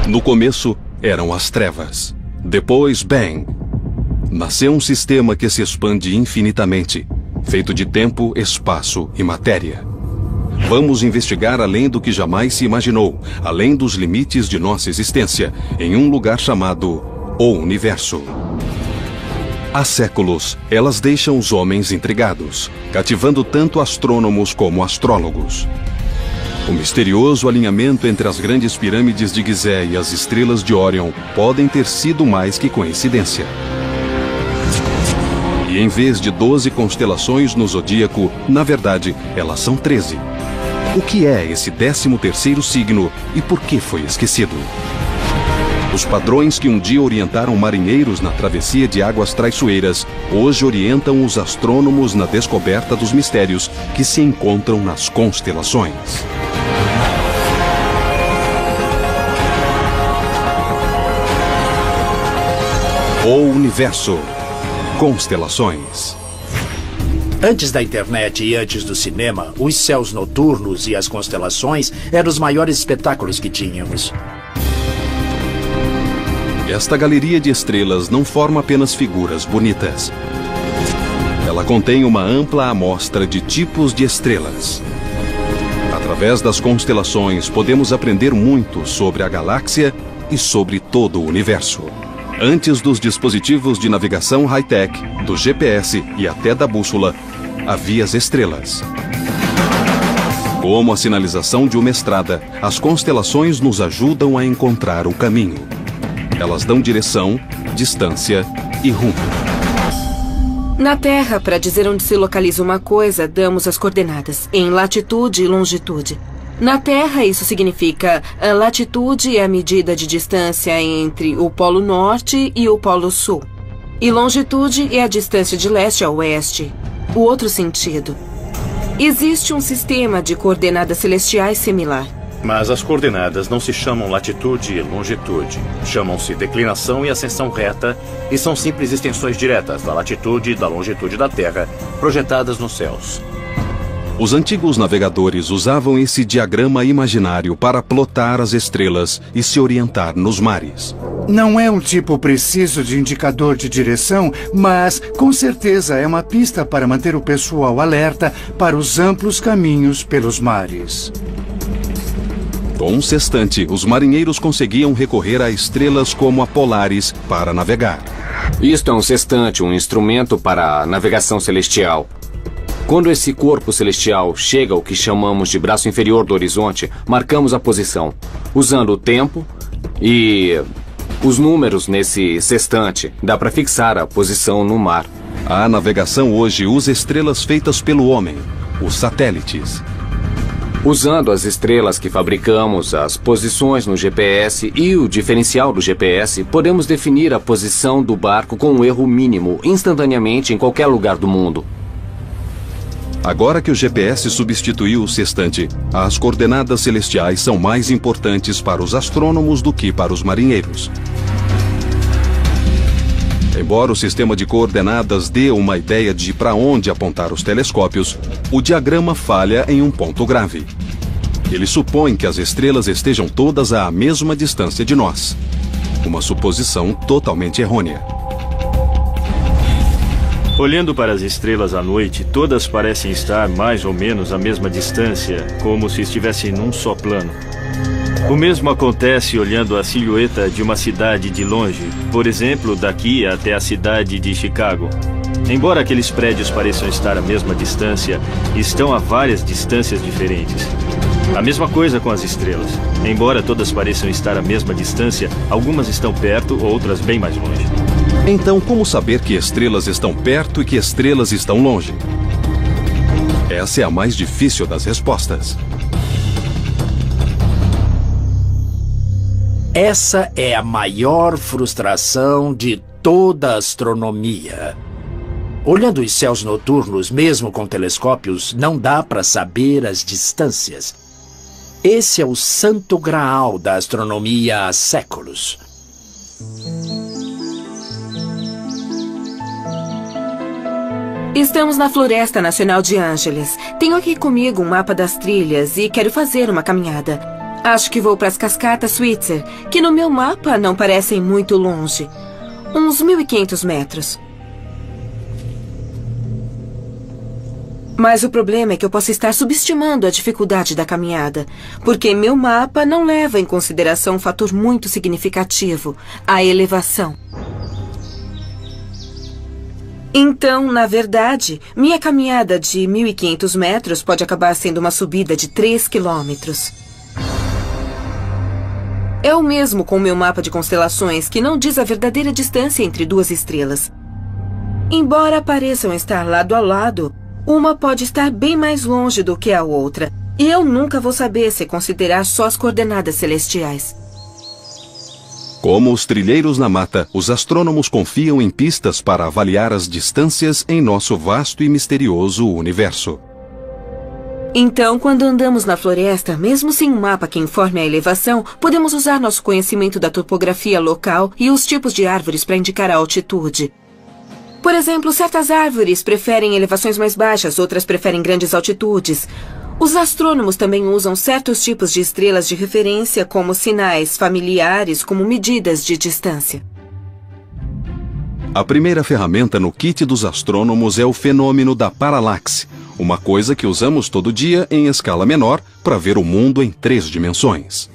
No começo, eram as trevas. Depois, Bang. Nasceu um sistema que se expande infinitamente, feito de tempo, espaço e matéria. Vamos investigar além do que jamais se imaginou, além dos limites de nossa existência, em um lugar chamado O Universo. Há séculos, elas deixam os homens intrigados, cativando tanto astrônomos como astrólogos. O misterioso alinhamento entre as grandes pirâmides de Gizé e as estrelas de Órion podem ter sido mais que coincidência. E em vez de 12 constelações no zodíaco, na verdade, elas são 13. O que é esse 13º signo e por que foi esquecido? Os padrões que um dia orientaram marinheiros na travessia de águas traiçoeiras, hoje orientam os astrônomos na descoberta dos mistérios que se encontram nas constelações. O Universo. Constelações. Antes da internet e antes do cinema, os céus noturnos e as constelações eram os maiores espetáculos que tínhamos. Esta galeria de estrelas não forma apenas figuras bonitas. Ela contém uma ampla amostra de tipos de estrelas. Através das constelações, podemos aprender muito sobre a galáxia e sobre todo o universo. Antes dos dispositivos de navegação high-tech, do GPS e até da bússola, havia as estrelas. Como a sinalização de uma estrada, as constelações nos ajudam a encontrar o caminho. Elas dão direção, distância e rumo. Na Terra, para dizer onde se localiza uma coisa, damos as coordenadas, em latitude e longitude. Na Terra, isso significa a latitude é a medida de distância entre o Polo Norte e o Polo Sul. E longitude é a distância de leste a oeste. O outro sentido. Existe um sistema de coordenadas celestiais similar. Mas as coordenadas não se chamam latitude e longitude. Chamam-se declinação e ascensão reta e são simples extensões diretas da latitude e da longitude da Terra, projetadas nos céus. Os antigos navegadores usavam esse diagrama imaginário para plotar as estrelas e se orientar nos mares. Não é um tipo preciso de indicador de direção, mas com certeza é uma pista para manter o pessoal alerta para os amplos caminhos pelos mares. Com um sextante, os marinheiros conseguiam recorrer a estrelas como a Polaris para navegar. Isto é um sextante, um instrumento para a navegação celestial. Quando esse corpo celestial chega ao que chamamos de braço inferior do horizonte, marcamos a posição, usando o tempo e os números nesse sextante. Dá para fixar a posição no mar. A navegação hoje usa estrelas feitas pelo homem, os satélites. Usando as estrelas que fabricamos, as posições no GPS e o diferencial do GPS, podemos definir a posição do barco com um erro mínimo, instantaneamente em qualquer lugar do mundo. Agora que o GPS substituiu o sextante, as coordenadas celestiais são mais importantes para os astrônomos do que para os marinheiros. Embora o sistema de coordenadas dê uma ideia de para onde apontar os telescópios, o diagrama falha em um ponto grave. Ele supõe que as estrelas estejam todas à mesma distância de nós. Uma suposição totalmente errônea. Olhando para as estrelas à noite, todas parecem estar mais ou menos à mesma distância, como se estivessem num só plano. O mesmo acontece olhando a silhueta de uma cidade de longe, por exemplo, daqui até a cidade de Chicago. Embora aqueles prédios pareçam estar à mesma distância, estão a várias distâncias diferentes. A mesma coisa com as estrelas. Embora todas pareçam estar à mesma distância, algumas estão perto, outras bem mais longe. Então, como saber que estrelas estão perto e que estrelas estão longe? Essa é a mais difícil das respostas. Essa é a maior frustração de toda a astronomia. Olhando os céus noturnos, mesmo com telescópios, não dá para saber as distâncias. Esse é o santo graal da astronomia há séculos. Estamos na Floresta Nacional de Angeles. Tenho aqui comigo um mapa das trilhas e quero fazer uma caminhada. Acho que vou para as cascatas Switzer, que no meu mapa não parecem muito longe. Uns 1.500 metros. Mas o problema é que eu posso estar subestimando a dificuldade da caminhada, porque meu mapa não leva em consideração um fator muito significativo, a elevação. Então, na verdade, minha caminhada de 1.500 metros pode acabar sendo uma subida de 3 quilômetros. É o mesmo com o meu mapa de constelações, que não diz a verdadeira distância entre duas estrelas. Embora pareçam estar lado a lado, uma pode estar bem mais longe do que a outra, e eu nunca vou saber se considerar só as coordenadas celestiais. Como os trilheiros na mata, os astrônomos confiam em pistas para avaliar as distâncias em nosso vasto e misterioso universo. Então, quando andamos na floresta, mesmo sem um mapa que informe a elevação, podemos usar nosso conhecimento da topografia local e os tipos de árvores para indicar a altitude. Por exemplo, certas árvores preferem elevações mais baixas, outras preferem grandes altitudes. Os astrônomos também usam certos tipos de estrelas de referência como sinais familiares, como medidas de distância. A primeira ferramenta no kit dos astrônomos é o fenômeno da paralaxe, uma coisa que usamos todo dia em escala menor para ver o mundo em 3 dimensões.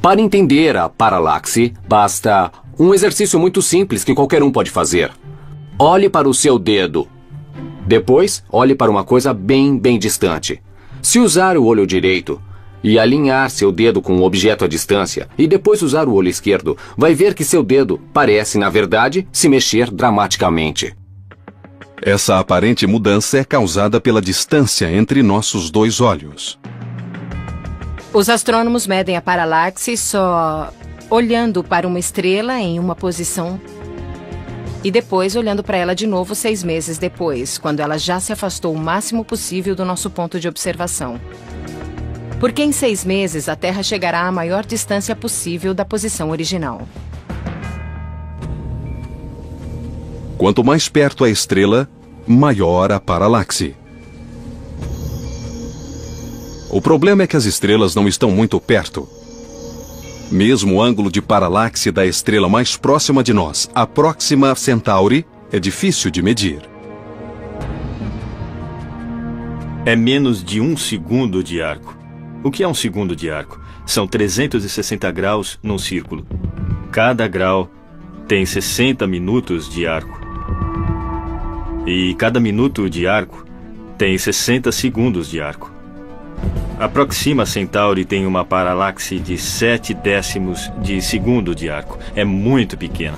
Para entender a paralaxe, basta um exercício muito simples que qualquer um pode fazer. Olhe para o seu dedo. Depois, olhe para uma coisa bem distante. Se usar o olho direito e alinhar seu dedo com um objeto à distância, e depois usar o olho esquerdo, vai ver que seu dedo parece, na verdade, se mexer dramaticamente. Essa aparente mudança é causada pela distância entre nossos 2 olhos. Os astrônomos medem a paralaxe só olhando para uma estrela em uma posição e depois olhando para ela de novo 6 meses depois, quando ela já se afastou o máximo possível do nosso ponto de observação. Porque em 6 meses a Terra chegará à maior distância possível da posição original. Quanto mais perto a estrela, maior a paralaxe. O problema é que as estrelas não estão muito perto. Mesmo o ângulo de paralaxe da estrela mais próxima de nós, a Próxima Centauri, é difícil de medir. É menos de 1 segundo de arco. O que é 1 segundo de arco? São 360 graus num círculo. Cada grau tem 60 minutos de arco. E cada minuto de arco tem 60 segundos de arco. A Próxima Centauri tem uma paralaxe de 0,7 de segundo de arco. É muito pequena.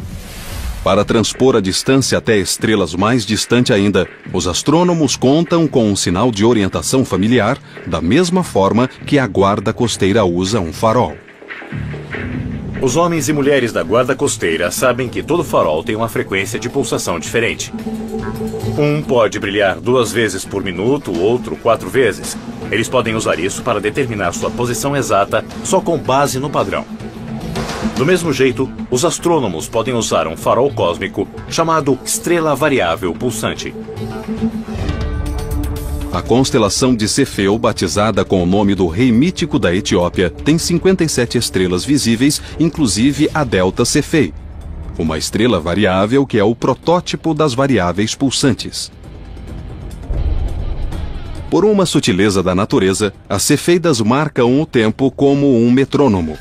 Para transpor a distância até estrelas mais distante ainda, os astrônomos contam com um sinal de orientação familiar, da mesma forma que a guarda costeira usa um farol. Os homens e mulheres da guarda costeira sabem que todo farol tem uma frequência de pulsação diferente. Um pode brilhar 2 vezes por minuto, o outro 4 vezes. Eles podem usar isso para determinar sua posição exata só com base no padrão. Do mesmo jeito, os astrônomos podem usar um farol cósmico chamado estrela variável pulsante. A constelação de Cefeu, batizada com o nome do rei mítico da Etiópia, tem 57 estrelas visíveis, inclusive a Delta Cephei, uma estrela variável que é o protótipo das variáveis pulsantes. Por uma sutileza da natureza, as cefeidas marcam o tempo como um metrônomo.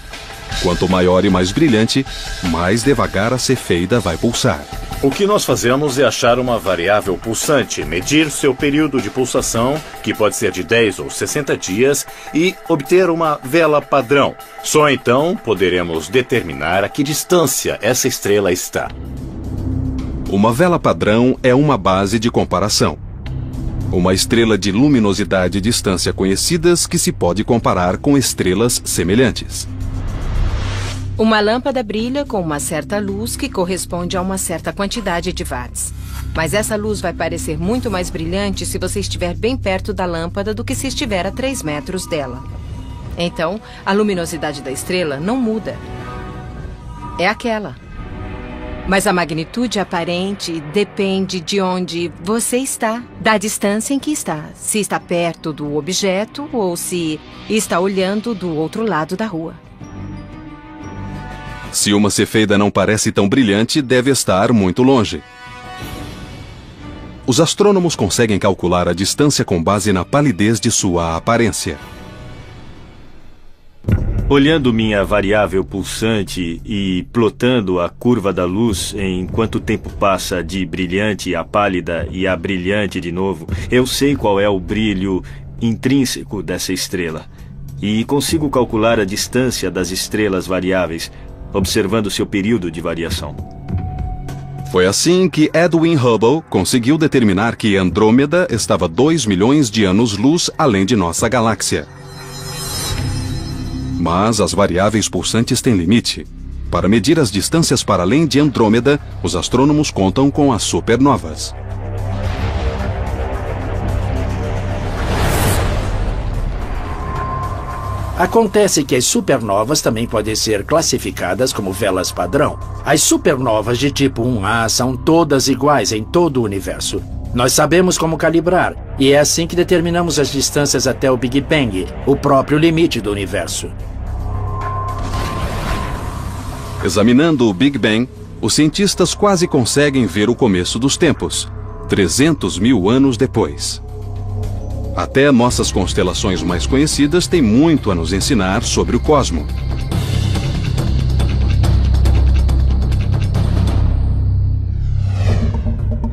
Quanto maior e mais brilhante, mais devagar a cefeida vai pulsar. O que nós fazemos é achar uma variável pulsante, medir seu período de pulsação, que pode ser de 10 ou 60 dias, e obter uma vela padrão. Só então poderemos determinar a que distância essa estrela está. Uma vela padrão é uma base de comparação. Uma estrela de luminosidade e distância conhecidas que se pode comparar com estrelas semelhantes. Uma lâmpada brilha com uma certa luz que corresponde a uma certa quantidade de watts. Mas essa luz vai parecer muito mais brilhante se você estiver bem perto da lâmpada do que se estiver a 3 metros dela. Então, a luminosidade da estrela não muda. É aquela. Mas a magnitude aparente depende de onde você está, da distância em que está. Se está perto do objeto ou se está olhando do outro lado da rua. Se uma cefeida não parece tão brilhante, deve estar muito longe. Os astrônomos conseguem calcular a distância com base na palidez de sua aparência. Olhando minha variável pulsante e plotando a curva da luz em quanto tempo passa de brilhante a pálida e a brilhante de novo, eu sei qual é o brilho intrínseco dessa estrela. E consigo calcular a distância das estrelas variáveis, observando seu período de variação. Foi assim que Edwin Hubble conseguiu determinar que Andrômeda estava 2 milhões de anos-luz além de nossa galáxia. Mas as variáveis pulsantes têm limite. Para medir as distâncias para além de Andrômeda, os astrônomos contam com as supernovas. Acontece que as supernovas também podem ser classificadas como velas padrão. As supernovas de tipo 1A são todas iguais em todo o universo. Nós sabemos como calibrar, e é assim que determinamos as distâncias até o Big Bang, o próprio limite do universo. Examinando o Big Bang, os cientistas quase conseguem ver o começo dos tempos, 300 mil anos depois. Até nossas constelações mais conhecidas têm muito a nos ensinar sobre o cosmo.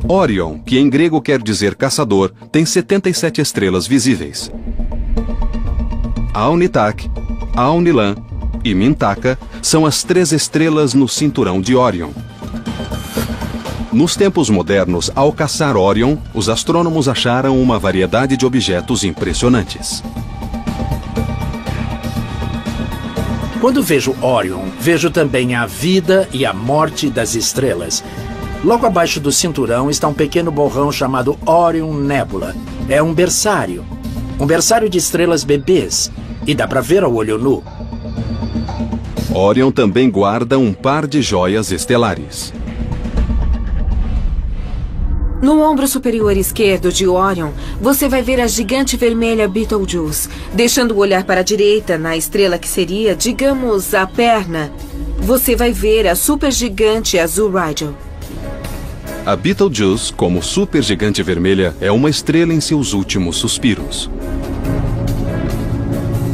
Órion, que em grego quer dizer caçador, tem 77 estrelas visíveis. Alnitak, Alnilam e Mintaka são as 3 estrelas no cinturão de Órion. Nos tempos modernos, ao caçar Órion, os astrônomos acharam uma variedade de objetos impressionantes. Quando vejo Órion, vejo também a vida e a morte das estrelas. Logo abaixo do cinturão está um pequeno borrão chamado Orion Nebula. É um berçário de estrelas bebês, e dá para ver ao olho nu. Órion também guarda um par de joias estelares. No ombro superior esquerdo de Órion, você vai ver a gigante vermelha Betelgeuse. Deixando o olhar para a direita, na estrela que seria, digamos, a perna, você vai ver a supergigante azul Rigel. A Betelgeuse, como supergigante vermelha, é uma estrela em seus últimos suspiros.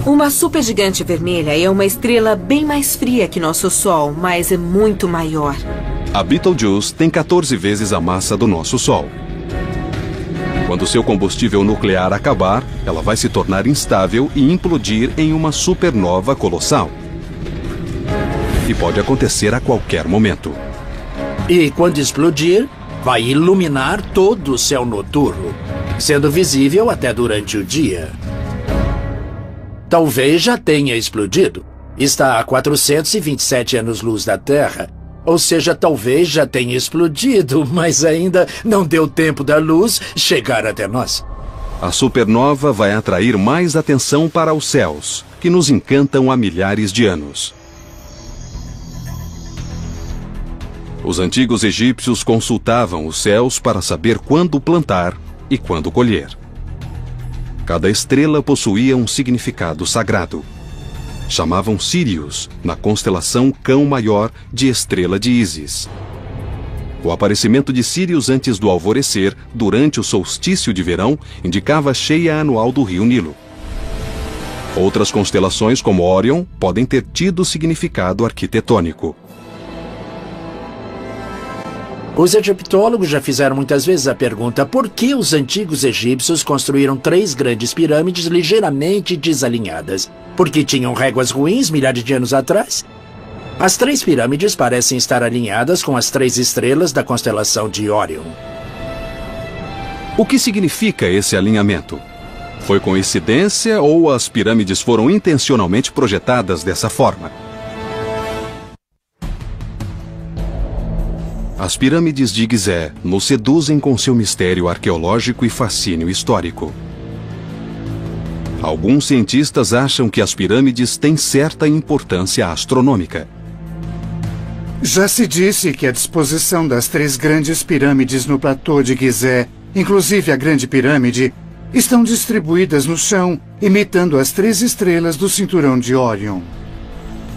Uma supergigante vermelha é uma estrela bem mais fria que nosso Sol, mas é muito maior. A Betelgeuse tem 14 vezes a massa do nosso Sol. Quando seu combustível nuclear acabar, ela vai se tornar instável e implodir em uma supernova colossal. E pode acontecer a qualquer momento. E quando explodir, vai iluminar todo o céu noturno, sendo visível até durante o dia. Talvez já tenha explodido. Está a 427 anos-luz da Terra. Ou seja, talvez já tenha explodido, mas ainda não deu tempo da luz chegar até nós. A supernova vai atrair mais atenção para os céus, que nos encantam há milhares de anos. Os antigos egípcios consultavam os céus para saber quando plantar e quando colher. Cada estrela possuía um significado sagrado. Chamavam Sírius, na constelação Cão Maior de Estrela de Ísis. O aparecimento de Sírius antes do alvorecer, durante o solstício de verão, indicava a cheia anual do rio Nilo. Outras constelações, como Órion, podem ter tido significado arquitetônico. Os egiptólogos já fizeram muitas vezes a pergunta por que os antigos egípcios construíram 3 grandes pirâmides ligeiramente desalinhadas. Porque tinham réguas ruins milhares de anos atrás? As 3 pirâmides parecem estar alinhadas com as 3 estrelas da constelação de Órion. O que significa esse alinhamento? Foi coincidência ou as pirâmides foram intencionalmente projetadas dessa forma? As pirâmides de Gizé nos seduzem com seu mistério arqueológico e fascínio histórico. Alguns cientistas acham que as pirâmides têm certa importância astronômica. Já se disse que a disposição das 3 grandes pirâmides no platô de Gizé, inclusive a Grande Pirâmide, estão distribuídas no chão, imitando as 3 estrelas do cinturão de Órion.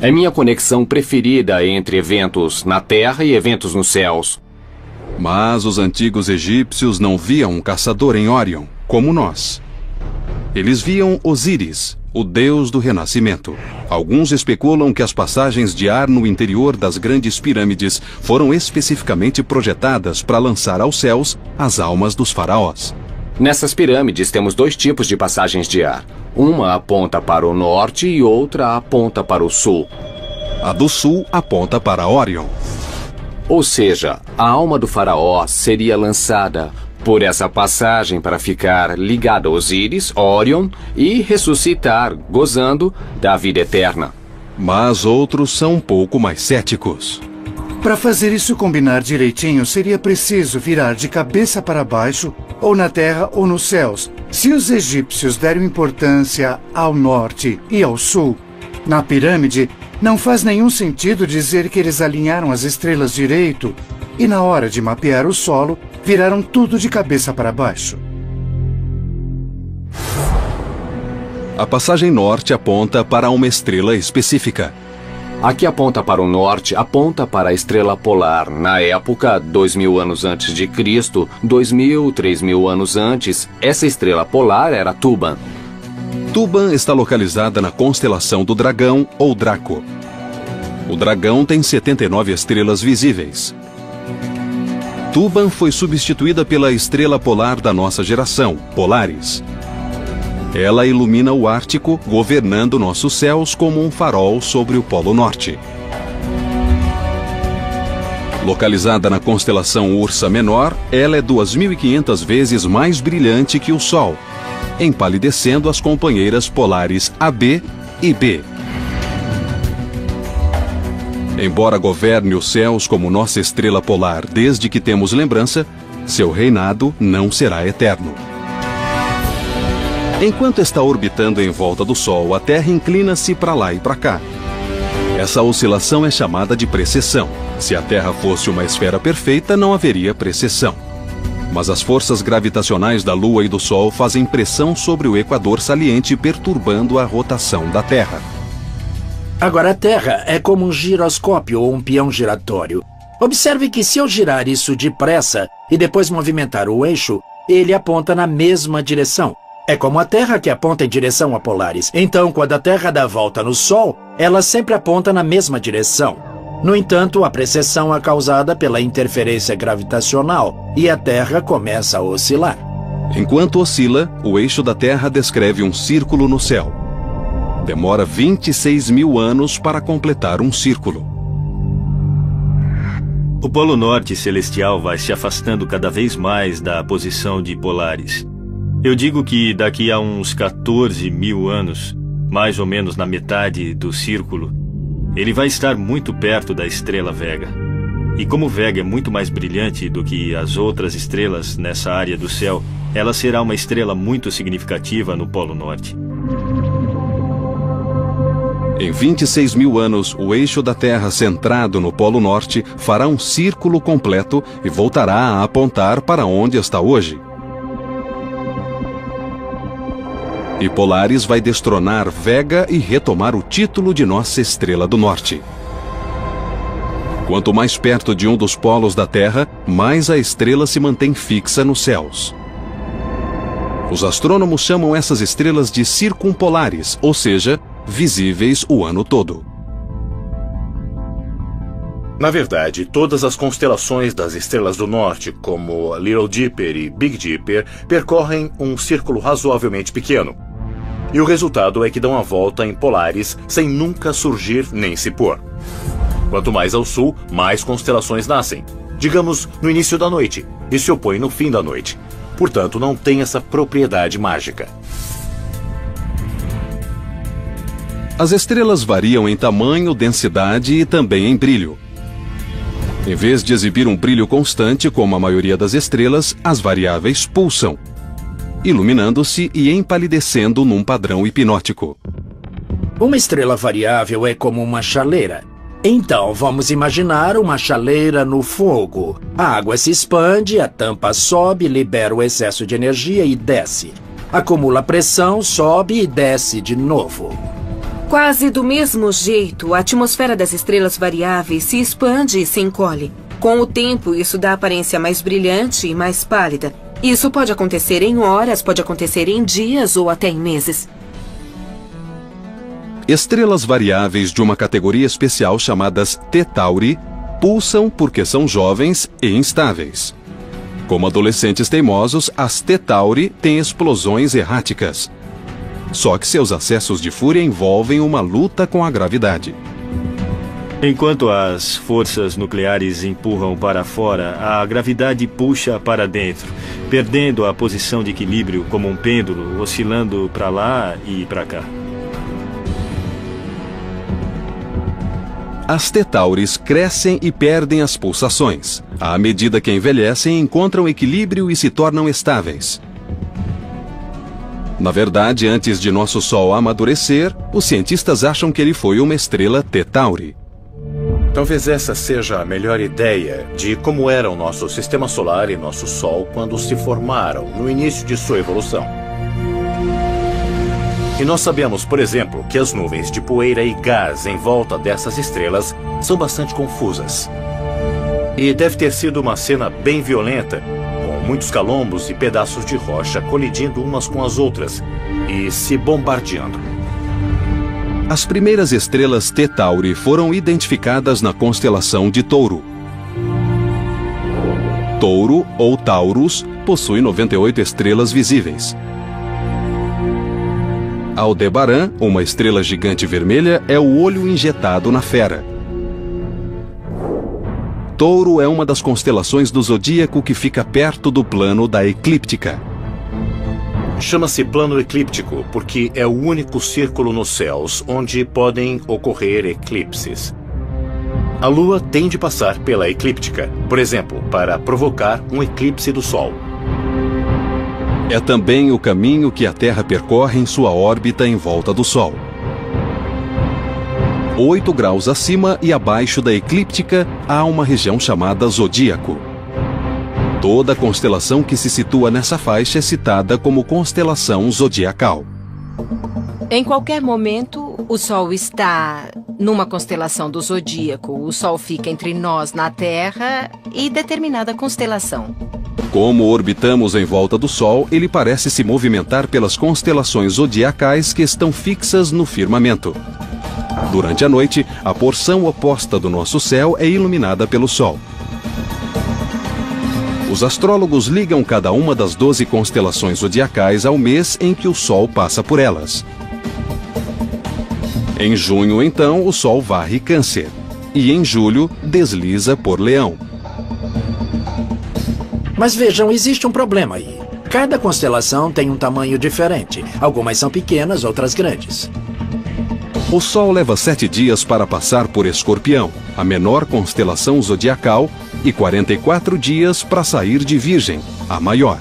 É minha conexão preferida entre eventos na Terra e eventos nos céus. Mas os antigos egípcios não viam um caçador em Órion, como nós. Eles viam Osíris, o deus do renascimento. Alguns especulam que as passagens de ar no interior das grandes pirâmides foram especificamente projetadas para lançar aos céus as almas dos faraós. Nessas pirâmides temos 2 tipos de passagens de ar. Uma aponta para o norte e outra aponta para o sul. A do sul aponta para Órion. Ou seja, a alma do faraó seria lançada por essa passagem para ficar ligada a Osíris, Órion e ressuscitar, gozando da vida eterna. Mas outros são um pouco mais céticos. Para fazer isso combinar direitinho, seria preciso virar de cabeça para baixo, ou na terra ou nos céus. Se os egípcios deram importância ao norte e ao sul, na pirâmide, não faz nenhum sentido dizer que eles alinharam as estrelas direito e, na hora de mapear o solo, viraram tudo de cabeça para baixo. A passagem norte aponta para uma estrela específica. A que aponta para o norte aponta para a estrela polar. Na época, 2000 anos antes de Cristo, 2000, 3000 anos antes, essa estrela polar era Tuban. Tuban está localizada na constelação do Dragão ou Draco. O Dragão tem 79 estrelas visíveis. Tuban foi substituída pela estrela polar da nossa geração, Polaris. Ela ilumina o Ártico, governando nossos céus como um farol sobre o Polo Norte. Localizada na constelação Ursa Menor, ela é 2.500 vezes mais brilhante que o Sol, empalidecendo as companheiras polares AB e B. Embora governe os céus como nossa estrela polar desde que temos lembrança, seu reinado não será eterno. Enquanto está orbitando em volta do Sol, a Terra inclina-se para lá e para cá. Essa oscilação é chamada de precessão. Se a Terra fosse uma esfera perfeita, não haveria precessão. Mas as forças gravitacionais da Lua e do Sol fazem pressão sobre o equador saliente, perturbando a rotação da Terra. Agora, a Terra é como um giroscópio ou um peão giratório. Observe que se eu girar isso depressa e depois movimentar o eixo, ele aponta na mesma direção. É como a Terra que aponta em direção a Polaris. Então, quando a Terra dá volta no Sol, ela sempre aponta na mesma direção. No entanto, a precessão é causada pela interferência gravitacional e a Terra começa a oscilar. Enquanto oscila, o eixo da Terra descreve um círculo no céu. Demora 26.000 anos para completar um círculo. O Polo Norte celestial vai se afastando cada vez mais da posição de Polaris. Eu digo que daqui a uns 14.000 anos, mais ou menos na metade do círculo, ele vai estar muito perto da estrela Vega. E como Vega é muito mais brilhante do que as outras estrelas nessa área do céu, ela será uma estrela muito significativa no Polo Norte. Em 26.000 anos, o eixo da Terra centrado no Polo Norte fará um círculo completo e voltará a apontar para onde está hoje. E Polaris vai destronar Vega e retomar o título de nossa estrela do norte. Quanto mais perto de um dos polos da Terra, mais a estrela se mantém fixa nos céus. Os astrônomos chamam essas estrelas de circumpolares, ou seja, visíveis o ano todo. Na verdade, todas as constelações das estrelas do norte, como Little Dipper e Big Dipper, percorrem um círculo razoavelmente pequeno. E o resultado é que dão a volta em Polaris sem nunca surgir nem se pôr. Quanto mais ao sul, mais constelações nascem, digamos no início da noite, e se opõem no fim da noite. Portanto, não tem essa propriedade mágica. As estrelas variam em tamanho, densidade e também em brilho. Em vez de exibir um brilho constante, como a maioria das estrelas, as variáveis pulsam, iluminando-se e empalidecendo num padrão hipnótico. Uma estrela variável é como uma chaleira. Então, vamos imaginar uma chaleira no fogo. A água se expande, a tampa sobe, libera o excesso de energia e desce. Acumula pressão, sobe e desce de novo. Quase do mesmo jeito, a atmosfera das estrelas variáveis se expande e se encolhe. Com o tempo, isso dá aparência mais brilhante e mais pálida. Isso pode acontecer em horas, pode acontecer em dias ou até em meses. Estrelas variáveis de uma categoria especial chamadas T Tauri pulsam porque são jovens e instáveis. Como adolescentes teimosos, as T Tauri têm explosões erráticas. Só que seus acessos de fúria envolvem uma luta com a gravidade. Enquanto as forças nucleares empurram para fora, a gravidade puxa para dentro, perdendo a posição de equilíbrio como um pêndulo, oscilando para lá e para cá. As T Tauris crescem e perdem as pulsações. À medida que envelhecem, encontram equilíbrio e se tornam estáveis. Na verdade, antes de nosso Sol amadurecer, os cientistas acham que ele foi uma estrela T Tauri. Talvez essa seja a melhor ideia de como era o nosso sistema solar e nosso Sol quando se formaram no início de sua evolução. E nós sabemos, por exemplo, que as nuvens de poeira e gás em volta dessas estrelas são bastante confusas. E deve ter sido uma cena bem violenta, com muitos calombos e pedaços de rocha colidindo umas com as outras e se bombardeando. As primeiras estrelas T Tauri foram identificadas na constelação de Touro. Touro, ou Taurus, possui 98 estrelas visíveis. Aldebaran, uma estrela gigante vermelha, é o olho injetado na fera. Touro é uma das constelações do zodíaco que fica perto do plano da eclíptica. Chama-se plano eclíptico porque é o único círculo nos céus onde podem ocorrer eclipses. A Lua tem de passar pela eclíptica, por exemplo, para provocar um eclipse do Sol. É também o caminho que a Terra percorre em sua órbita em volta do Sol. 8 graus acima e abaixo da eclíptica há uma região chamada zodíaco. Toda constelação que se situa nessa faixa é citada como constelação zodiacal. Em qualquer momento, o Sol está numa constelação do zodíaco. O Sol fica entre nós na Terra e determinada constelação. Como orbitamos em volta do Sol, ele parece se movimentar pelas constelações zodiacais que estão fixas no firmamento. Durante a noite, a porção oposta do nosso céu é iluminada pelo Sol. Os astrólogos ligam cada uma das 12 constelações zodiacais ao mês em que o Sol passa por elas. Em junho, então, o Sol varre Câncer. E em julho, desliza por Leão. Mas vejam, existe um problema aí. Cada constelação tem um tamanho diferente. Algumas são pequenas, outras grandes. O Sol leva 7 dias para passar por Escorpião, a menor constelação zodiacal, e 44 dias para sair de Virgem, a maior.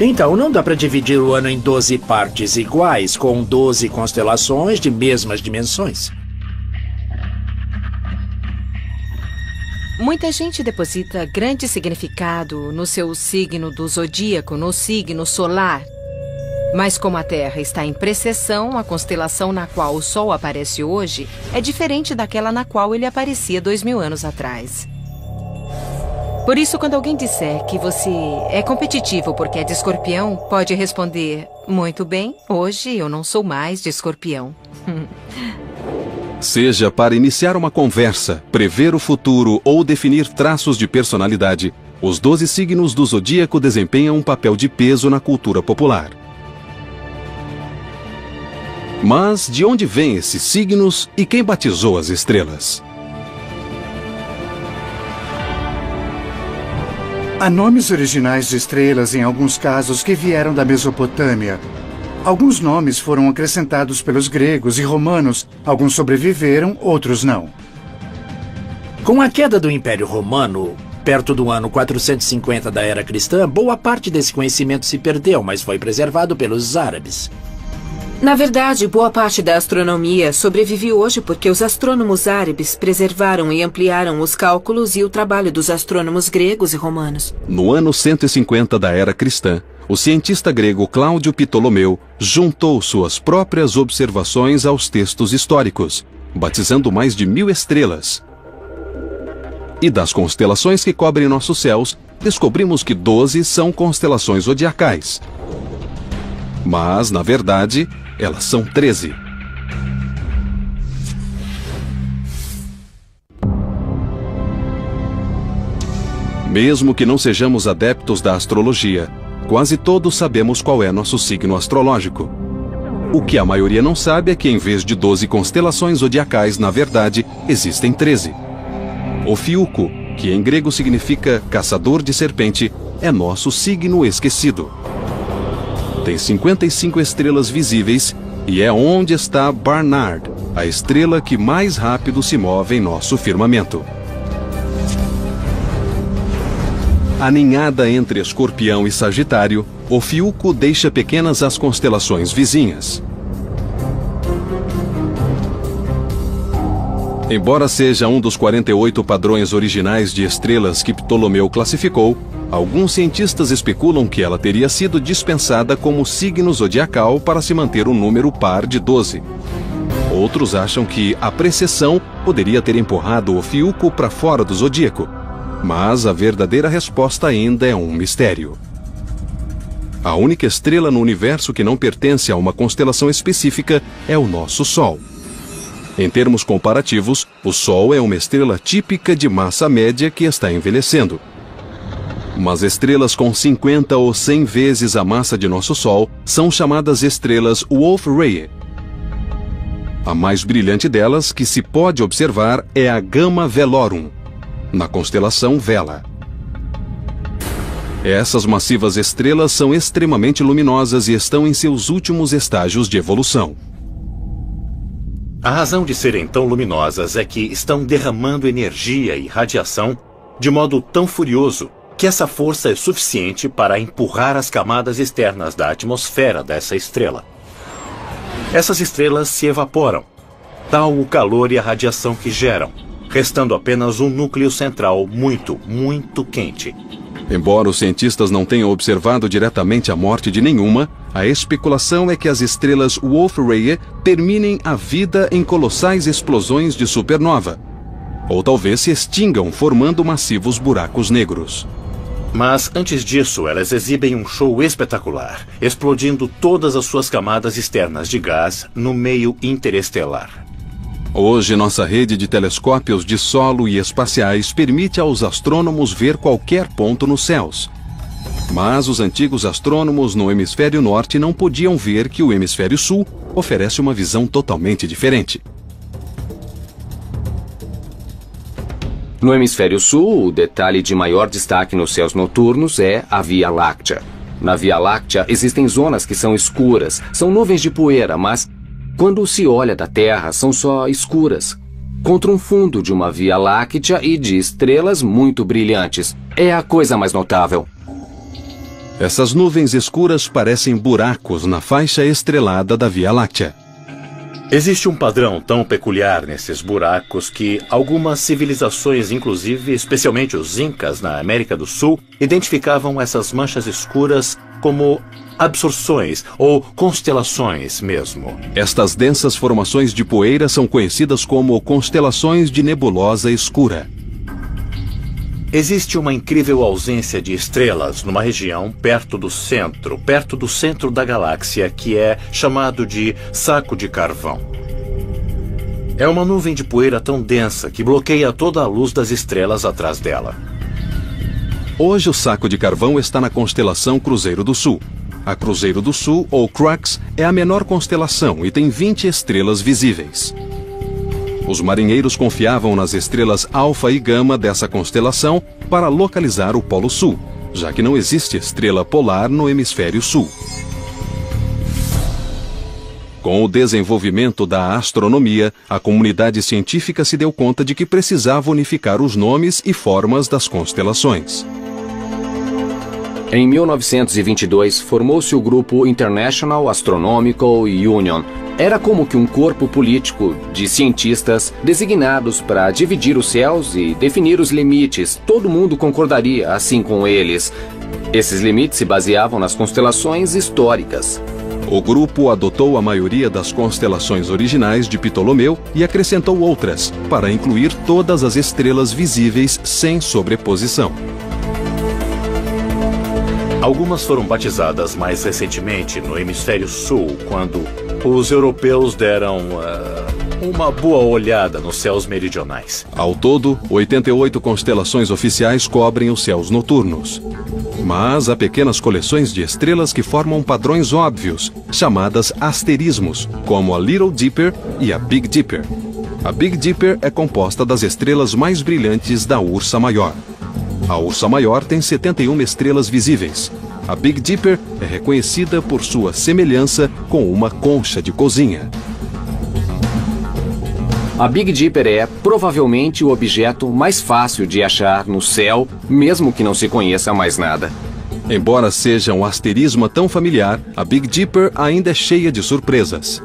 Então, não dá para dividir o ano em 12 partes iguais, com 12 constelações de mesmas dimensões. Muita gente deposita grande significado no seu signo do zodíaco, no signo solar. Mas como a Terra está em precessão, a constelação na qual o Sol aparece hoje é diferente daquela na qual ele aparecia 2000 anos atrás. Por isso, quando alguém disser que você é competitivo porque é de Escorpião, pode responder: muito bem, hoje eu não sou mais de Escorpião. Seja para iniciar uma conversa, prever o futuro ou definir traços de personalidade, os 12 signos do zodíaco desempenham um papel de peso na cultura popular. Mas de onde vêm esses signos e quem batizou as estrelas? Há nomes originais de estrelas em alguns casos que vieram da Mesopotâmia. Alguns nomes foram acrescentados pelos gregos e romanos, alguns sobreviveram, outros não. Com a queda do Império Romano, perto do ano 450 da Era Cristã, boa parte desse conhecimento se perdeu, mas foi preservado pelos árabes. Na verdade, boa parte da astronomia sobrevive hoje porque os astrônomos árabes preservaram e ampliaram os cálculos e o trabalho dos astrônomos gregos e romanos. No ano 150 da era cristã, o cientista grego Cláudio Ptolomeu juntou suas próprias observações aos textos históricos, batizando mais de 1000 estrelas. E das constelações que cobrem nossos céus, descobrimos que 12 são constelações zodiacais. Mas, na verdade, elas são 13. Mesmo que não sejamos adeptos da astrologia, quase todos sabemos qual é nosso signo astrológico. O que a maioria não sabe é que em vez de 12 constelações zodiacais, na verdade, existem 13. Ofiuco, que em grego significa caçador de serpente, é nosso signo esquecido. Tem 55 estrelas visíveis e é onde está Barnard, a estrela que mais rápido se move em nosso firmamento. Aninhada entre Escorpião e Sagitário, Ofiuco deixa pequenas as constelações vizinhas. Embora seja um dos 48 padrões originais de estrelas que Ptolomeu classificou, alguns cientistas especulam que ela teria sido dispensada como signo zodiacal para se manter um número par de 12. Outros acham que a precessão poderia ter empurrado Ofiuco para fora do zodíaco, mas a verdadeira resposta ainda é um mistério. A única estrela no universo que não pertence a uma constelação específica é o nosso Sol. Em termos comparativos, o Sol é uma estrela típica de massa média que está envelhecendo. Mas estrelas com 50 ou 100 vezes a massa de nosso Sol são chamadas estrelas Wolf-Rayet. A mais brilhante delas, que se pode observar, é a Gamma Velorum, na constelação Vela. Essas massivas estrelas são extremamente luminosas e estão em seus últimos estágios de evolução. A razão de serem tão luminosas é que estão derramando energia e radiação de modo tão furioso que essa força é suficiente para empurrar as camadas externas da atmosfera dessa estrela. Essas estrelas se evaporam, tal o calor e a radiação que geram, restando apenas um núcleo central muito, muito quente. Embora os cientistas não tenham observado diretamente a morte de nenhuma, a especulação é que as estrelas Wolf-Rayet terminem a vida em colossais explosões de supernova, ou talvez se extingam formando massivos buracos negros. Mas antes disso, elas exibem um show espetacular, explodindo todas as suas camadas externas de gás no meio interestelar. Hoje, nossa rede de telescópios de solo e espaciais permite aos astrônomos ver qualquer ponto nos céus. Mas os antigos astrônomos no hemisfério norte não podiam ver que o hemisfério sul oferece uma visão totalmente diferente. No hemisfério sul, o detalhe de maior destaque nos céus noturnos é a Via Láctea. Na Via Láctea existem zonas que são escuras, são nuvens de poeira, mas quando se olha da Terra são só escuras, contra um fundo de uma Via Láctea e de estrelas muito brilhantes. É a coisa mais notável. Essas nuvens escuras parecem buracos na faixa estrelada da Via Láctea. Existe um padrão tão peculiar nesses buracos que algumas civilizações, inclusive especialmente os Incas na América do Sul, identificavam essas manchas escuras como absorções ou constelações mesmo. Estas densas formações de poeira são conhecidas como constelações de nebulosa escura. Existe uma incrível ausência de estrelas numa região perto do centro da galáxia, que é chamado de saco de carvão. É uma nuvem de poeira tão densa que bloqueia toda a luz das estrelas atrás dela. Hoje o saco de carvão está na constelação Cruzeiro do Sul. A Cruzeiro do Sul, ou Crux, é a menor constelação e tem 20 estrelas visíveis. Os marinheiros confiavam nas estrelas Alfa e Gama dessa constelação para localizar o Polo Sul, já que não existe estrela polar no hemisfério sul. Com o desenvolvimento da astronomia, a comunidade científica se deu conta de que precisava unificar os nomes e formas das constelações. Em 1922, formou-se o grupo International Astronomical Union. Era como que um corpo político de cientistas designados para dividir os céus e definir os limites. Todo mundo concordaria assim com eles. Esses limites se baseavam nas constelações históricas. O grupo adotou a maioria das constelações originais de Ptolomeu e acrescentou outras, para incluir todas as estrelas visíveis sem sobreposição. Algumas foram batizadas mais recentemente no hemisfério sul, quando os europeus deram uma boa olhada nos céus meridionais. Ao todo, 88 constelações oficiais cobrem os céus noturnos. Mas há pequenas coleções de estrelas que formam padrões óbvios, chamadas asterismos, como a Little Dipper e a Big Dipper. A Big Dipper é composta das estrelas mais brilhantes da Ursa Maior. A Ursa Maior tem 71 estrelas visíveis. A Big Dipper é reconhecida por sua semelhança com uma concha de cozinha. A Big Dipper é, provavelmente, o objeto mais fácil de achar no céu, mesmo que não se conheça mais nada. Embora seja um asterismo tão familiar, a Big Dipper ainda é cheia de surpresas.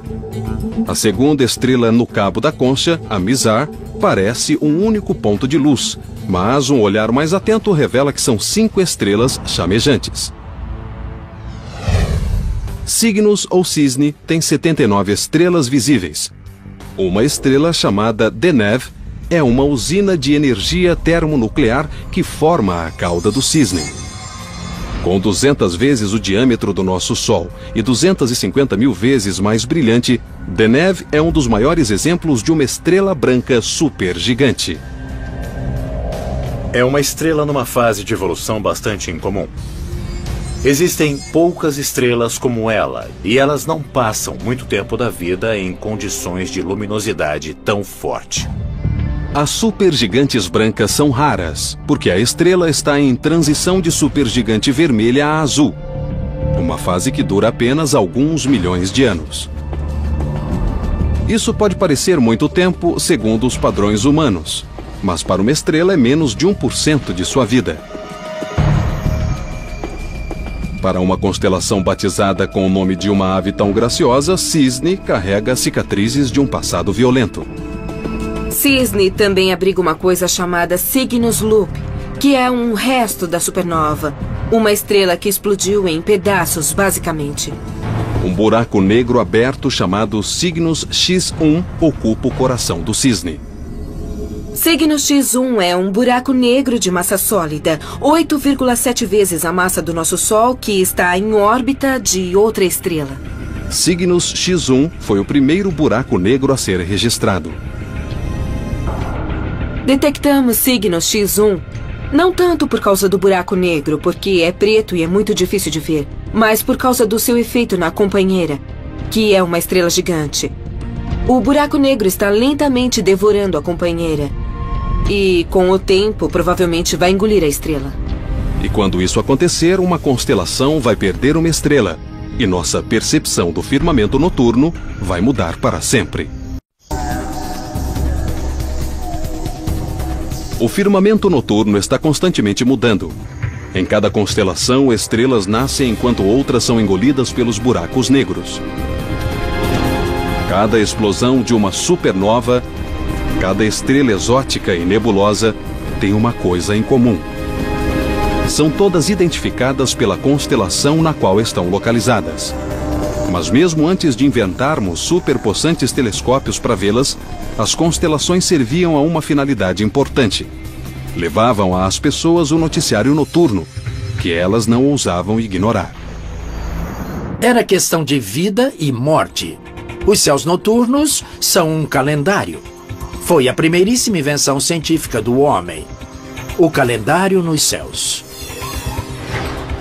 A segunda estrela no cabo da concha, a Mizar, parece um único ponto de luz, mas um olhar mais atento revela que são 5 estrelas chamejantes. Cygnus ou Cisne tem 79 estrelas visíveis. Uma estrela chamada Deneb é uma usina de energia termonuclear que forma a cauda do cisne. Com 200 vezes o diâmetro do nosso Sol e 250 mil vezes mais brilhante, Deneb é um dos maiores exemplos de uma estrela branca supergigante. É uma estrela numa fase de evolução bastante incomum. Existem poucas estrelas como ela, e elas não passam muito tempo da vida em condições de luminosidade tão forte. As supergigantes brancas são raras, porque a estrela está em transição de supergigante vermelha a azul, uma fase que dura apenas alguns milhões de anos. Isso pode parecer muito tempo segundo os padrões humanos, mas para uma estrela é menos de 1% de sua vida. Para uma constelação batizada com o nome de uma ave tão graciosa, Cisne carrega cicatrizes de um passado violento. Cisne também abriga uma coisa chamada Cygnus Loop, que é um resto da supernova. Uma estrela que explodiu em pedaços, basicamente. Um buraco negro aberto chamado Cygnus X1 ocupa o coração do Cisne. Cygnus X1 é um buraco negro de massa sólida, 8,7 vezes a massa do nosso Sol, que está em órbita de outra estrela. Cygnus X1 foi o primeiro buraco negro a ser registrado. Detectamos Cygnus X1 não tanto por causa do buraco negro, porque é preto e é muito difícil de ver, mas por causa do seu efeito na companheira, que é uma estrela gigante. O buraco negro está lentamente devorando a companheira. E, com o tempo, provavelmente vai engolir a estrela. E quando isso acontecer, uma constelação vai perder uma estrela. E nossa percepção do firmamento noturno vai mudar para sempre. O firmamento noturno está constantemente mudando. Em cada constelação, estrelas nascem enquanto outras são engolidas pelos buracos negros. Cada explosão de uma supernova, cada estrela exótica e nebulosa tem uma coisa em comum. São todas identificadas pela constelação na qual estão localizadas. Mas mesmo antes de inventarmos superpossantes telescópios para vê-las, as constelações serviam a uma finalidade importante. Levavam às pessoas o noticiário noturno, que elas não ousavam ignorar. Era questão de vida e morte. Os céus noturnos são um calendário. Foi a primeiríssima invenção científica do homem. O calendário nos céus.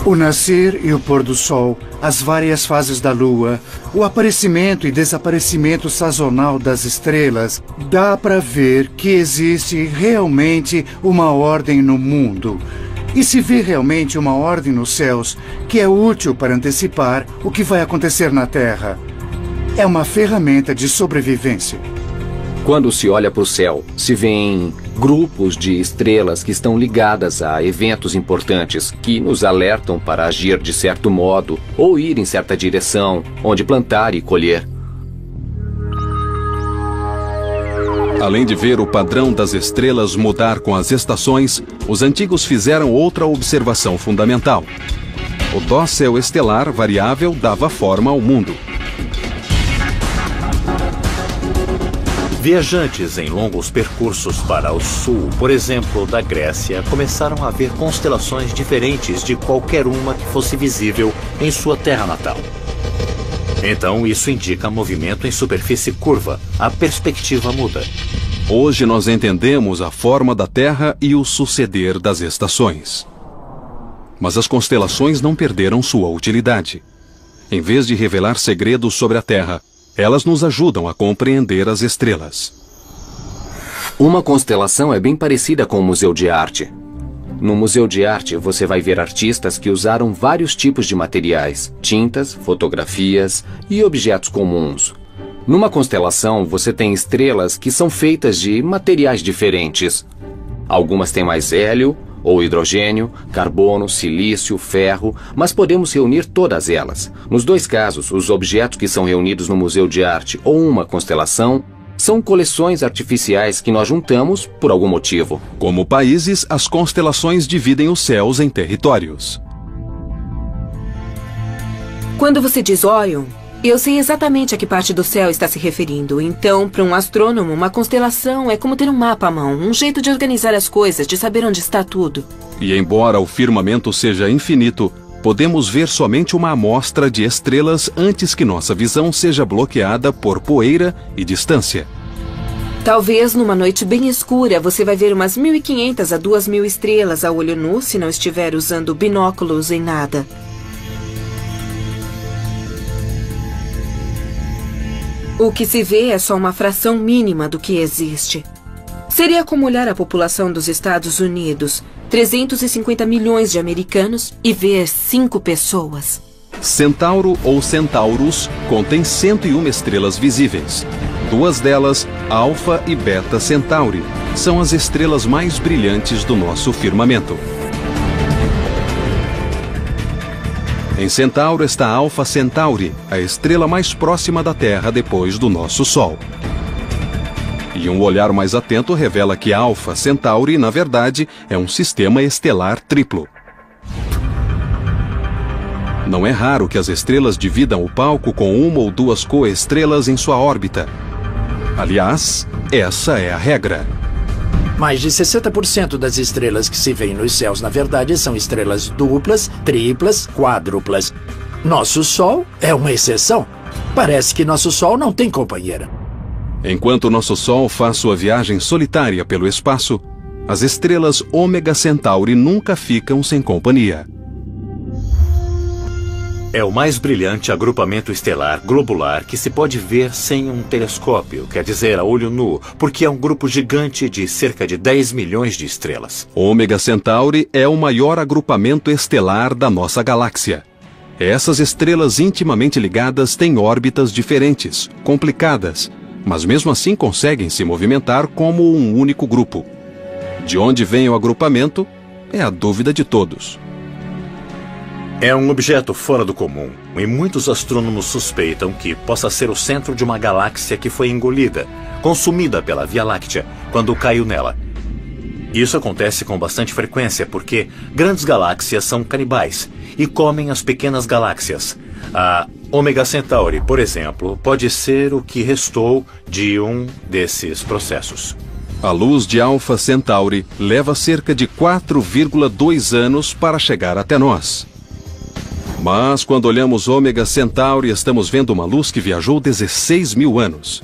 O nascer e o pôr do sol, as várias fases da lua, o aparecimento e desaparecimento sazonal das estrelas, dá para ver que existe realmente uma ordem no mundo. E se vê realmente uma ordem nos céus que é útil para antecipar o que vai acontecer na Terra. É uma ferramenta de sobrevivência. Quando se olha para o céu, se vêem grupos de estrelas que estão ligadas a eventos importantes que nos alertam para agir de certo modo ou ir em certa direção, onde plantar e colher. Além de ver o padrão das estrelas mudar com as estações, os antigos fizeram outra observação fundamental. O dócil estelar variável dava forma ao mundo. Viajantes em longos percursos para o sul, por exemplo, da Grécia, começaram a ver constelações diferentes de qualquer uma que fosse visível em sua terra natal. Então, isso indica movimento em superfície curva. A perspectiva muda. Hoje nós entendemos a forma da Terra e o suceder das estações. Mas as constelações não perderam sua utilidade. Em vez de revelar segredos sobre a Terra, elas nos ajudam a compreender as estrelas. Uma constelação é bem parecida com o Museu de Arte. No Museu de Arte, você vai ver artistas que usaram vários tipos de materiais, tintas, fotografias e objetos comuns. Numa constelação, você tem estrelas que são feitas de materiais diferentes. Algumas têm mais hélio ou hidrogênio, carbono, silício, ferro, mas podemos reunir todas elas. Nos dois casos, os objetos que são reunidos no Museu de Arte ou uma constelação são coleções artificiais que nós juntamos por algum motivo. Como países, as constelações dividem os céus em territórios. Quando você diz Órion, eu sei exatamente a que parte do céu está se referindo. Então, para um astrônomo, uma constelação é como ter um mapa à mão, um jeito de organizar as coisas, de saber onde está tudo. E embora o firmamento seja infinito, podemos ver somente uma amostra de estrelas antes que nossa visão seja bloqueada por poeira e distância. Talvez numa noite bem escura você vai ver umas 1.500 a 2.000 estrelas a olho nu se não estiver usando binóculos em nada. O que se vê é só uma fração mínima do que existe. Seria como olhar a população dos Estados Unidos, 350 milhões de americanos, e ver 5 pessoas. Centauro ou Centaurus contém 101 estrelas visíveis. 2 delas, Alfa e Beta Centauri, são as estrelas mais brilhantes do nosso firmamento. Em Centauro está Alfa Centauri, a estrela mais próxima da Terra depois do nosso Sol. E um olhar mais atento revela que Alfa Centauri, na verdade, é um sistema estelar triplo. Não é raro que as estrelas dividam o palco com 1 ou 2 coestrelas em sua órbita. Aliás, essa é a regra. Mais de 60% das estrelas que se veem nos céus, na verdade, são estrelas duplas, triplas, quádruplas. Nosso Sol é uma exceção. Parece que nosso Sol não tem companheira. Enquanto nosso Sol faz sua viagem solitária pelo espaço, as estrelas Ômega Centauri nunca ficam sem companhia. É o mais brilhante agrupamento estelar globular que se pode ver sem um telescópio, quer dizer, a olho nu, porque é um grupo gigante de cerca de 10 milhões de estrelas. Ômega Centauri é o maior agrupamento estelar da nossa galáxia. Essas estrelas intimamente ligadas têm órbitas diferentes, complicadas, mas mesmo assim conseguem se movimentar como um único grupo. De onde vem o agrupamento é a dúvida de todos. É um objeto fora do comum, e muitos astrônomos suspeitam que possa ser o centro de uma galáxia que foi engolida, consumida pela Via Láctea, quando caiu nela. Isso acontece com bastante frequência porque grandes galáxias são canibais e comem as pequenas galáxias. A Ômega Centauri, por exemplo, pode ser o que restou de um desses processos. A luz de Alfa Centauri leva cerca de 4,2 anos para chegar até nós. Mas quando olhamos Ômega Centauri, estamos vendo uma luz que viajou 16 mil anos.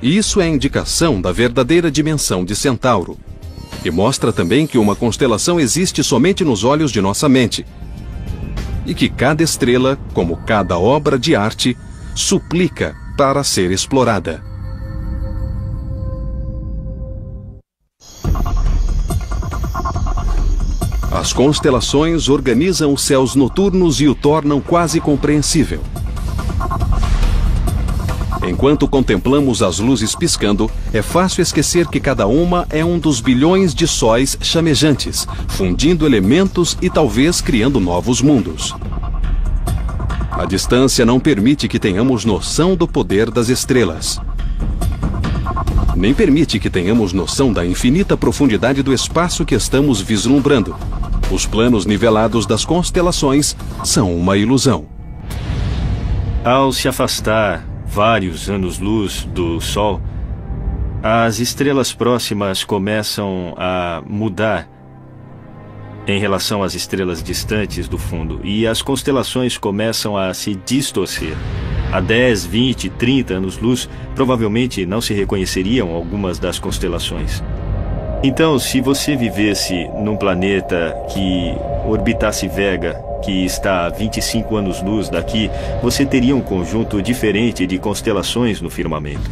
E isso é indicação da verdadeira dimensão de Centauro. E mostra também que uma constelação existe somente nos olhos de nossa mente. E que cada estrela, como cada obra de arte, suplica para ser explorada. As constelações organizam os céus noturnos e o tornam quase compreensível. Enquanto contemplamos as luzes piscando, é fácil esquecer que cada uma é um dos bilhões de sóis chamejantes, fundindo elementos e talvez criando novos mundos. A distância não permite que tenhamos noção do poder das estrelas. Nem permite que tenhamos noção da infinita profundidade do espaço que estamos vislumbrando. Os planos nivelados das constelações são uma ilusão. Ao se afastar vários anos-luz do Sol, as estrelas próximas começam a mudar em relação às estrelas distantes do fundo, e as constelações começam a se distorcer. A 10, 20, 30 anos-luz, provavelmente não se reconheceriam algumas das constelações. Então, se você vivesse num planeta que orbitasse Vega, que está a 25 anos-luz daqui, você teria um conjunto diferente de constelações no firmamento.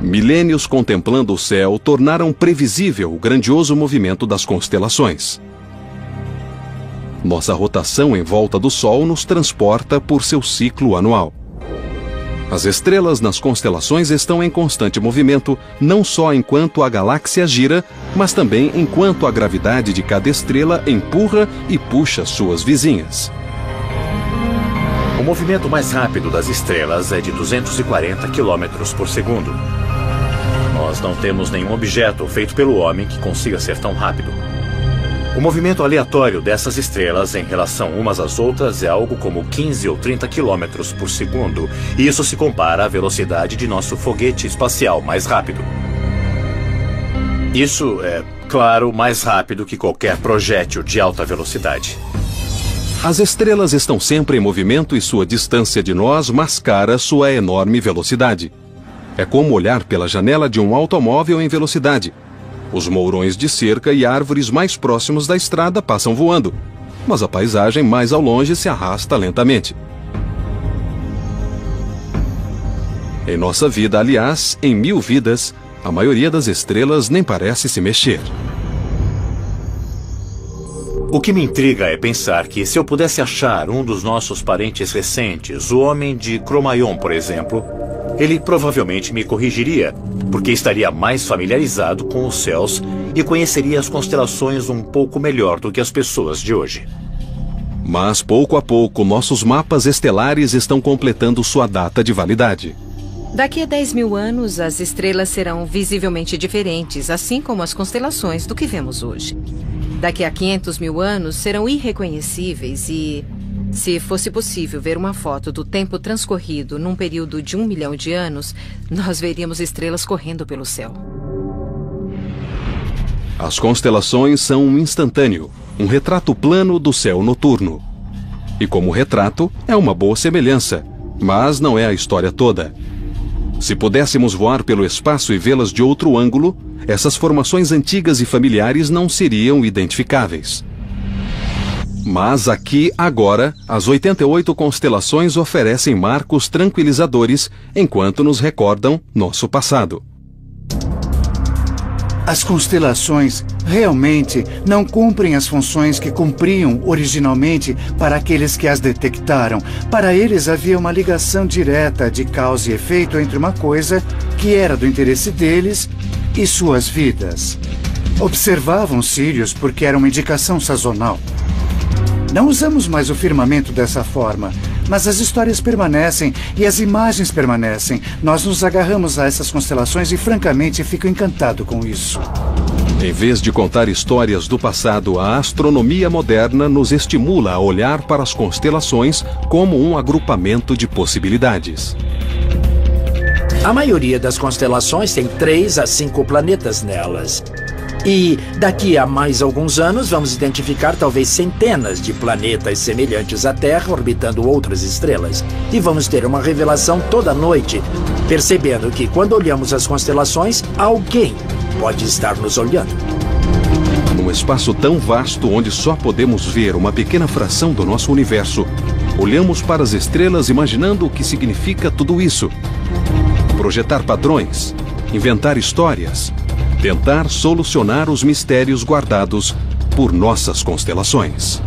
Milênios contemplando o céu tornaram previsível o grandioso movimento das constelações. Nossa rotação em volta do Sol nos transporta por seu ciclo anual. As estrelas nas constelações estão em constante movimento, não só enquanto a galáxia gira, mas também enquanto a gravidade de cada estrela empurra e puxa suas vizinhas. O movimento mais rápido das estrelas é de 240 km por segundo. Nós não temos nenhum objeto feito pelo homem que consiga ser tão rápido. O movimento aleatório dessas estrelas em relação umas às outras é algo como 15 ou 30 km por segundo, e isso se compara à velocidade de nosso foguete espacial mais rápido. Isso é, claro, mais rápido que qualquer projétil de alta velocidade. As estrelas estão sempre em movimento e sua distância de nós mascara sua enorme velocidade. É como olhar pela janela de um automóvel em velocidade. Os mourões de cerca e árvores mais próximos da estrada passam voando, mas a paisagem mais ao longe se arrasta lentamente. Em nossa vida, aliás, em 1000 vidas, a maioria das estrelas nem parece se mexer. O que me intriga é pensar que, se eu pudesse achar um dos nossos parentes recentes, o homem de Cro-Magnon, por exemplo, ele provavelmente me corrigiria, porque estaria mais familiarizado com os céus e conheceria as constelações um pouco melhor do que as pessoas de hoje. Mas, pouco a pouco, nossos mapas estelares estão completando sua data de validade. Daqui a 10.000 anos, as estrelas serão visivelmente diferentes, assim como as constelações do que vemos hoje. Daqui a 500.000 anos, serão irreconhecíveis e, se fosse possível ver uma foto do tempo transcorrido num período de 1 milhão de anos, nós veríamos estrelas correndo pelo céu. As constelações são um instantâneo, um retrato plano do céu noturno. E como retrato, é uma boa semelhança, mas não é a história toda. Se pudéssemos voar pelo espaço e vê-las de outro ângulo, essas formações antigas e familiares não seriam identificáveis. Mas aqui, agora, as 88 constelações oferecem marcos tranquilizadores enquanto nos recordam nosso passado. As constelações realmente não cumprem as funções que cumpriam originalmente para aqueles que as detectaram. Para eles havia uma ligação direta de causa e efeito entre uma coisa que era do interesse deles e suas vidas. Observavam Sírius porque era uma indicação sazonal. Não usamos mais o firmamento dessa forma, mas as histórias permanecem e as imagens permanecem. Nós nos agarramos a essas constelações e, francamente, fico encantado com isso. Em vez de contar histórias do passado, a astronomia moderna nos estimula a olhar para as constelações como um agrupamento de possibilidades. A maioria das constelações tem 3 a 5 planetas nelas. E daqui a mais alguns anos vamos identificar talvez centenas de planetas semelhantes à Terra orbitando outras estrelas. E vamos ter uma revelação toda noite, percebendo que quando olhamos as constelações, alguém pode estar nos olhando. Num espaço tão vasto onde só podemos ver uma pequena fração do nosso universo, olhamos para as estrelas imaginando o que significa tudo isso. Projetar padrões, inventar histórias, tentar solucionar os mistérios guardados por nossas constelações.